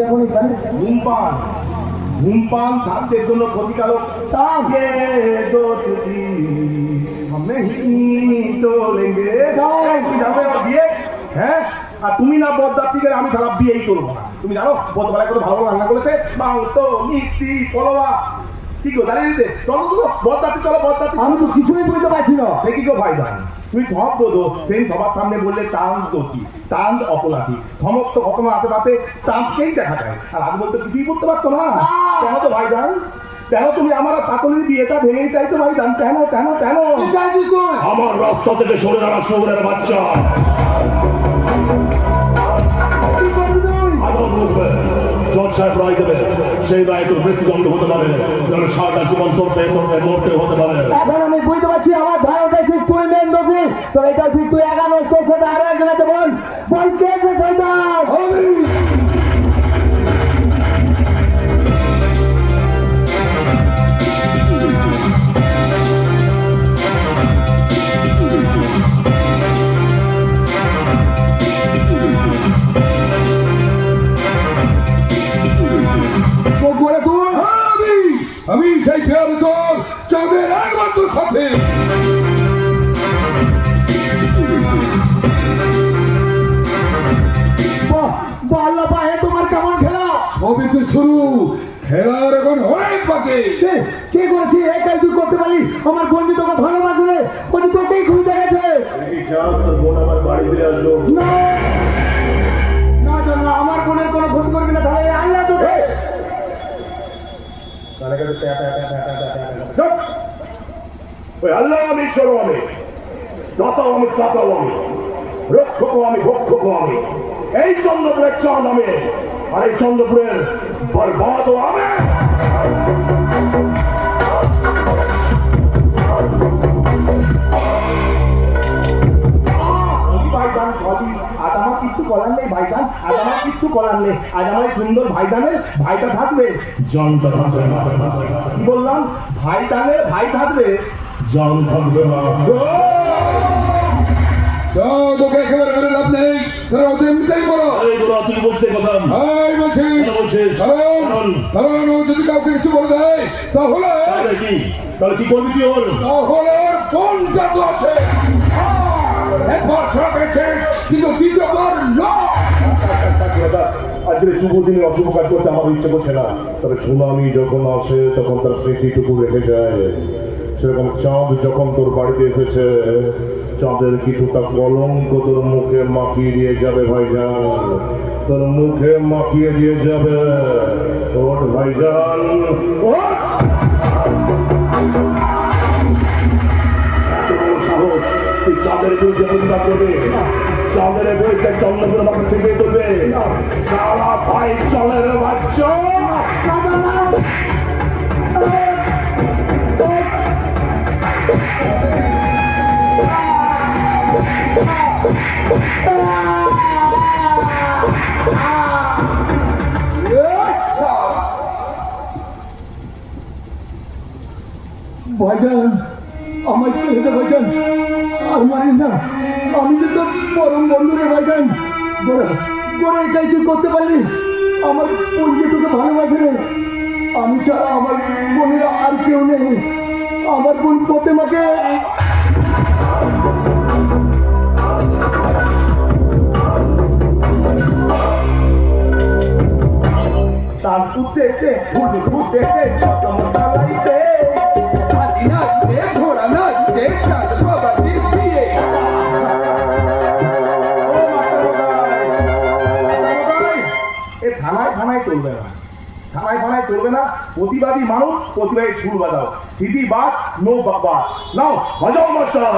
এখন এখানে ধূমপান ধূমপান স্বাস্থ্যের জন্য ক্ষতিকারক। তাকে বিয়ে, হ্যাঁ, আর তুমি না বরযাত্রীকে, আমি সারা বিয়েই করবো না। তুমি জানো গতবেলায় করে ভালো রান্না করেছে, মাংস মিষ্টি পলোয়া। কি গো দাঁড়িয়ে দিতে, চলো তো বরযাত্রী, চলো বরযাত্রী। আমি তো কিছুই বুঝতে পারছি না। দেখি গো ভাই ভাই, তুমি সব বোঝো, সেই সবার সামনে বললে টান দোষী, টান অপরাধী, সমস্ত ঘটনা হাতে হাতে টানকেই দেখা যায়। আর আজ বলতে কিছুই করতে পারতো না। কেন তো ভাই যান, কেন তুমি আমার চাকরির বিয়েটা ভেঙেই চাইছো ভাই যান? কেন কেন কেন চাইছিস তুই? আমার রাস্তা থেকে সরে যাওয়া শহরের বাচ্চা কি করবি তুই? আদর বুঝবে, জজ সাহেব রায় দেবে, সেই রায় তোর মৃত্যুদণ্ড হতে পারে, তাহলে সারাটা জীবন তোরতে তোরতে মরতে হতে পারে। এখন আমি বুঝতে পারছি আমার ধারণাটাই ঠিক, তুই মেন দোষী। তো এটা ঠিক, তুই একানো তোর সাথে আরো একজন আছে, বল বল কে যে শয়তান? আমি সেই ফেরতর চাঁদের একমাত্র সাথে। বাল্লা পায়ে তোমার কেমন খেলা? সবই তো শুরু, খেলার এখন অনেক বাকি। সে করেছি এটাই তুই করতে পারি। আমার বন্ধু তোকে ভালোবাসলে, বন্ধু তোকেই খুঁজে গেছে। বাড়ি ফিরে আসবো না না জানো, আমার বোনের কোনো ক্ষতি করবি না, তাহলে আল্লাহ তোকে। আল্লাহ আমি, ঈশ্বরও আমি, দাতাও আমি, ত্রাতাও আমি, রক্ষকও আমি, ভক্ষকও আমি। এই চন্দ্রপুরের চাঁদ আমি, আর এই চন্দ্রপুরের বরবাদও আমি। আজ আমার কিচ্ছু করার নেই ভাইজান, আজ আমার কিচ্ছু করার নেই। আজ আমার সুন্দর ভাইজানের ভাইটা থাকবে, জনটা থাকবে না। কি বললাম? ভাইজানের ভাই থাকবে, জন থাকবে না। তোকে একেবারে মেরে লাভ নেই, তোরা ওদের এমনিতেই বলো। তুই বলতে কথা বলছি বলছিস, কারণ ও যদি কাউকে কিছু বলে দেয় তাহলে কি, তাহলে কি করবি তুই? ওর তাহলে ওর কোন জাদু আছে? একবার ছোট পেয়েছে কিন্তু দ্বিতীয়বার নয়। আজকে শুভ দিনে অশুভ কাজ করতে আমার ইচ্ছে করছে না, তবে সুনামি যখন আসে তখন তার স্মৃতিটুকু রেখে যায়। সেরকম চাঁদ যখন তোর বাড়িতে এসেছে, চাঁদের কিছুটা কলঙ্ক তোর মুখে মাখিয়ে দিয়ে যাবে ভাইজান, তোর মুখে মাখিয়ে দিয়ে যাবে। ওঠ ভাইজান, ওঠ! এত বড় সাহস, তুই চাঁদের বিরুদ্ধে প্রতিবাদ করবে? চাঁদের বইতে চন্দ্রপুর আমাকে থেকে দেবে? সারা ভাই চলের বাচ্চা। ভাইজান আমার ছেলে তো ভাইজান, আর মারিস না, আমি তো তোর পরম বন্ধু রে ভাইজান। গোরে এটাই তুই করতে পারলি, আমার বোনকে তোকে ভালোবাসে রে। আমি ছাড়া আমার বোনের আর কেউ নেই। আমার বোন প্রতিমাকে তার ঘুরতে ঘুরতে ঘোড়া নাচছে বাবাজির বিয়ে। থানায় চলবে না, থানায় চলবে না। প্রতিবাদী মানুষ প্রতিবাদী সুর বাজাও, সিটি বাদ নো বাবা। নাও বাজাও মাস্টার।